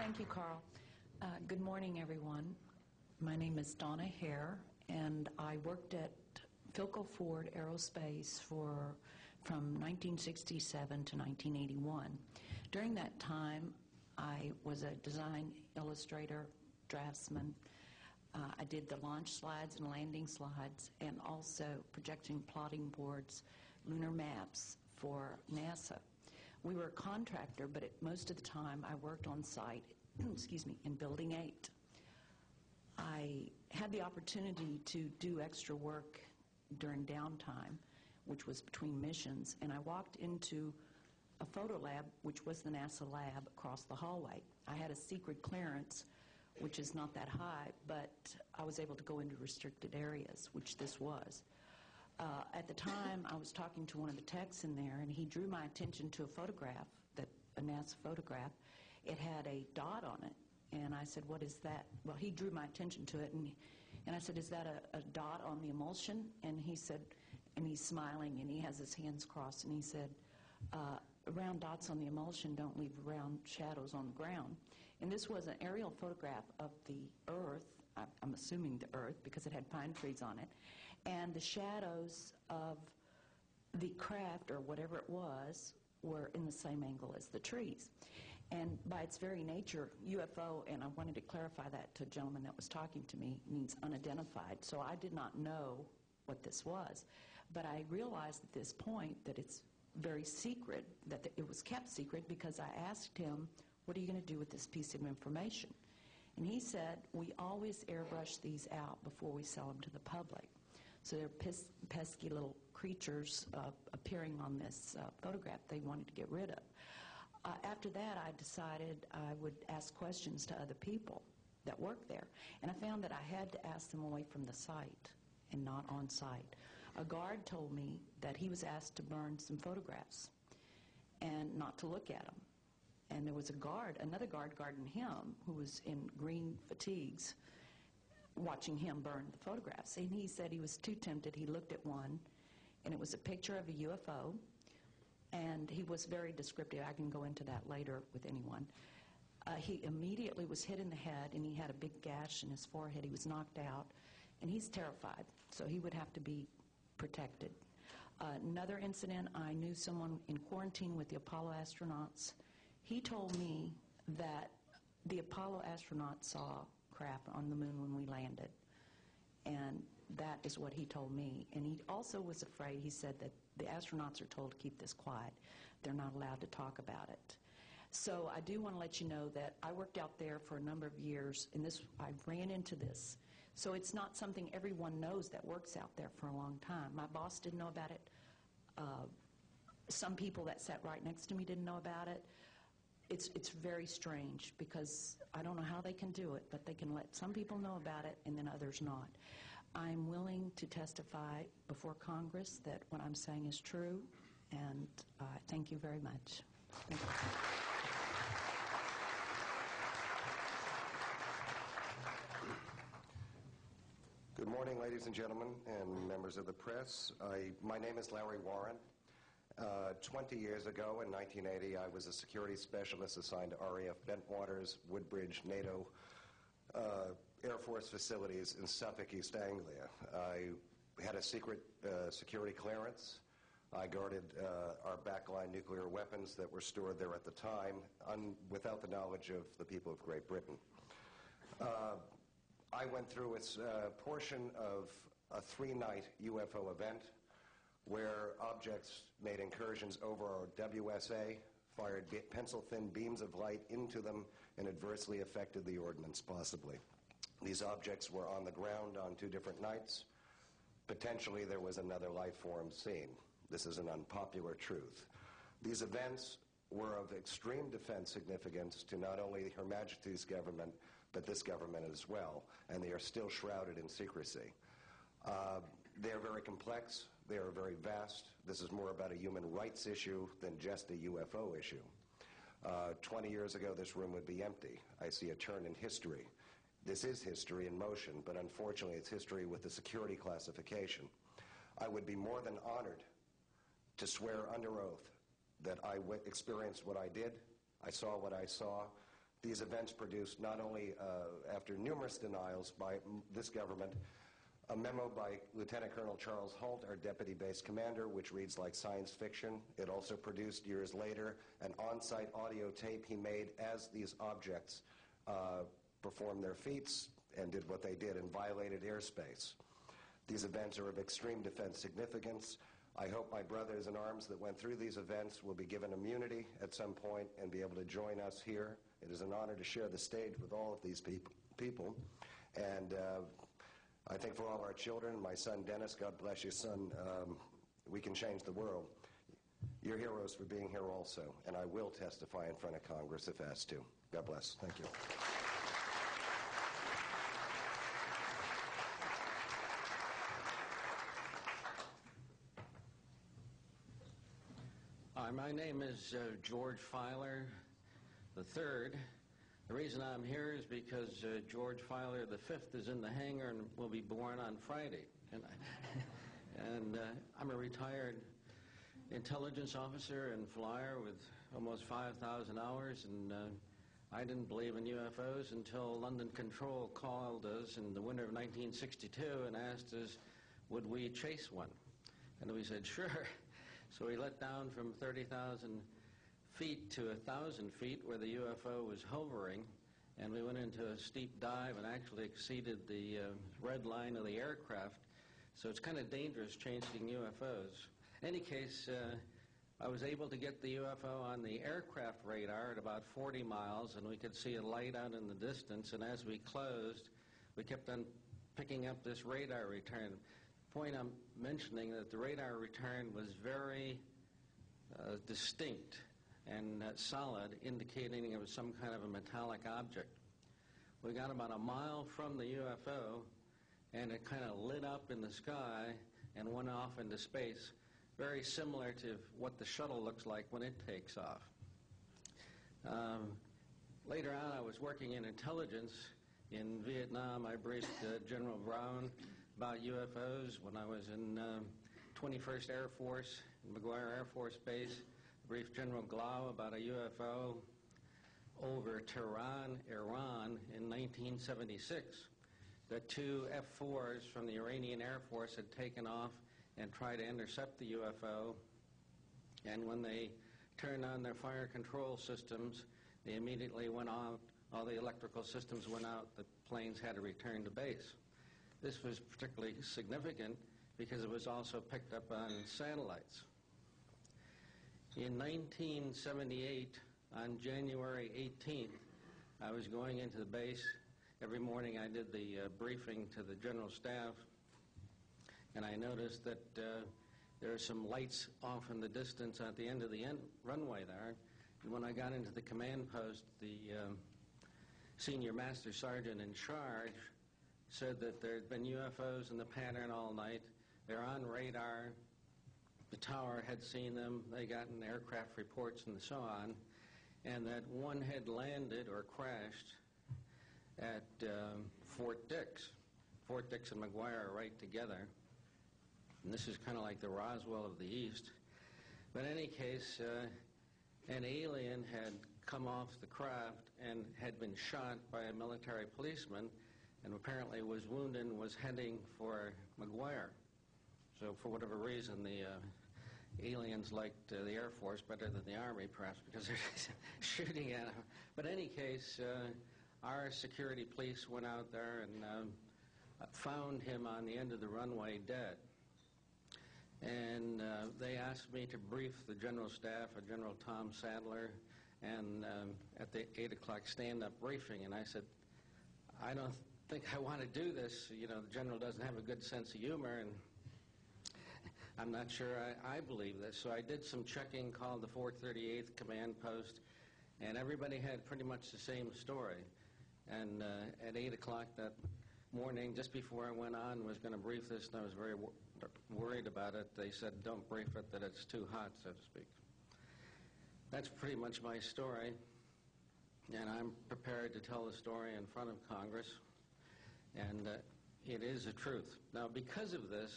Thank you, Carl. Good morning, everyone. My name is Donna Hare, and I worked at Philco Ford Aerospace from 1967 to 1981. During that time, I was a design illustrator, draftsman. I did the launch slides and landing slides, and also projecting plotting boards, lunar maps for NASA. We were a contractor, but most of the time I worked on site, excuse me, in Building 8. I had the opportunity to do extra work during downtime, which was between missions, and I walked into a photo lab, which was the NASA lab across the hallway. I had a secret clearance, which is not that high, but I was able to go into restricted areas, which this was. At the time, I was talking to one of the techs in there, and he drew my attention to a photograph, a NASA photograph. It had a dot on it, and I said, "What is that?" Well, he drew my attention to it, and I said, "Is that a dot on the emulsion?" And he said, and he's smiling, and he has his hands crossed, and he said, "Round dots on the emulsion don't leave round shadows on the ground." And this was an aerial photograph of the Earth, I'm assuming the Earth, because it had pine trees on it, and the shadows of the craft, or whatever it was, were in the same angle as the trees. And by its very nature, UFO, and I wanted to clarify that to a gentleman that was talking to me, means unidentified. So I did not know what this was. But I realized at this point that it's very secret, that it was kept secret, because I asked him, "What are you going to do with this piece of information?" And he said, "We always airbrush these out before we sell them to the public." So they're pesky little creatures appearing on this photograph they wanted to get rid of. After that, I decided I would ask questions to other people that work there. And I found that I had to ask them away from the site and not on site. A guard told me that he was asked to burn some photographs and not to look at them. And there was another guard guarding him, who was in green fatigues, watching him burn the photographs. And he said he was too tempted. He looked at one, and it was a picture of a UFO, and he was very descriptive. I can go into that later with anyone. He immediately was hit in the head, and he had a big gash in his forehead. He was knocked out, and he's terrified, so he would have to be protected. Another incident, I knew someone in quarantine with the Apollo astronauts. He told me that the Apollo astronauts saw craft on the moon when we landed, and that is what he told me. And he also was afraid. He said that the astronauts are told to keep this quiet. They're not allowed to talk about it. So I do want to let you know that I worked out there for a number of years, and I ran into this. So it's not something everyone knows that works out there for a long time. My boss didn't know about it. Some people that sat right next to me didn't know about it. It's very strange, because I don't know how they can do it, but they can let some people know about it and then others not. I'm willing to testify before Congress that what I'm saying is true, and thank you very much. Thank you. Good morning, ladies and gentlemen, and members of the press. My name is Larry Warren. 20 years ago, in 1980, I was a security specialist assigned to RAF Bentwaters, Woodbridge, NATO Air Force facilities in Suffolk, East Anglia. I had a secret security clearance. I guarded our backline nuclear weapons that were stored there at the time, without the knowledge of the people of Great Britain. I went through a portion of a 3-night UFO event where objects made incursions over our WSA, fired pencil-thin beams of light into them, and adversely affected the ordnance, possibly. These objects were on the ground on 2 different nights. Potentially, there was another life form seen. This is an unpopular truth. These events were of extreme defense significance to not only Her Majesty's government, but this government as well, and they are still shrouded in secrecy. They are very complex. They are very vast. This is more about a human rights issue than just a UFO issue. 20 years ago, this room would be empty. I see a turn in history. This is history in motion, but unfortunately, it's history with the security classification. I would be more than honored to swear under oath that I experienced what I did, I saw what I saw, These events produced not only, after numerous denials by this government, a memo by Lieutenant Colonel Charles Holt, our deputy base commander, which reads like science fiction. It also produced, years later, an on-site audio tape he made as these objects performed their feats and did what they did and violated airspace. These events are of extreme defense significance. I hope my brothers in arms that went through these events will be given immunity at some point and be able to join us here. It is an honor to share the stage with all of these people. And I think for all our children, my son Dennis, God bless you, son, we can change the world. You're heroes for being here also, and I will testify in front of Congress if asked to. God bless. Thank you. My name is George Filer III. The reason I'm here is because George Filer V is in the hangar and will be born on Friday. And I'm a retired intelligence officer and flyer with almost 5,000 hours, and I didn't believe in UFOs until London Control called us in the winter of 1962 and asked us, would we chase one? And we said, sure. So we let down from 30,000 feet to 1,000 feet where the UFO was hovering, and we went into a steep dive and actually exceeded the red line of the aircraft. So it's kind of dangerous chasing UFOs. In any case, I was able to get the UFO on the aircraft radar at about 40 miles, and we could see a light out in the distance, and as we closed, we kept on picking up this radar return. The point I'm mentioning that the radar return was very distinct and solid, indicating it was some kind of a metallic object. We got about a mile from the UFO, and it kind of lit up in the sky and went off into space, very similar to what the shuttle looks like when it takes off. Later on, I was working in intelligence. In Vietnam, I briefed General Brown about UFOs. When I was in 21st Air Force, in McGuire Air Force Base, I briefed General Glau about a UFO over Tehran, Iran in 1976. The two F-4s from the Iranian Air Force had taken off and tried to intercept the UFO, and when they turned on their fire control systems, they immediately went out. All the electrical systems went out. The planes had to return to base. This was particularly significant because it was also picked up on satellites. In 1978, on January 18th, I was going into the base. Every morning I did the briefing to the general staff, and I noticed that there are some lights off in the distance at the end of the runway there. And when I got into the command post, the senior master sergeant in charge said that there had been UFOs in the pattern all night. They're on radar. The tower had seen them. They gotten aircraft reports and so on, and that one had landed or crashed at Fort Dix. Fort Dix and McGuire are right together. And this is kind of like the Roswell of the East. But in any case, an alien had come off the craft and had been shot by a military policeman, and apparently was wounded and was heading for McGuire. So for whatever reason, the aliens liked the Air Force better than the Army, perhaps because they're shooting at them. But in any case, our security police went out there and found him on the end of the runway dead. And they asked me to brief the general staff, General Tom Sadler, and at the 8 o'clock stand-up briefing, and I said, I don't think I want to do this. You know, the general doesn't have a good sense of humor, and I'm not sure I believe this. So I did some checking, called the 438th Command Post, and everybody had pretty much the same story. And at 8 o'clock that morning, just before I went on, was going to brief this, and I was very worried about it. They said, don't brief it, that it's too hot, so to speak. That's pretty much my story, and I'm prepared to tell the story in front of Congress, and it is the truth. Now, because of this,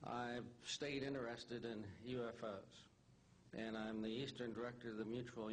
I've stayed interested in UFOs, and I'm the Eastern Director of the Mutual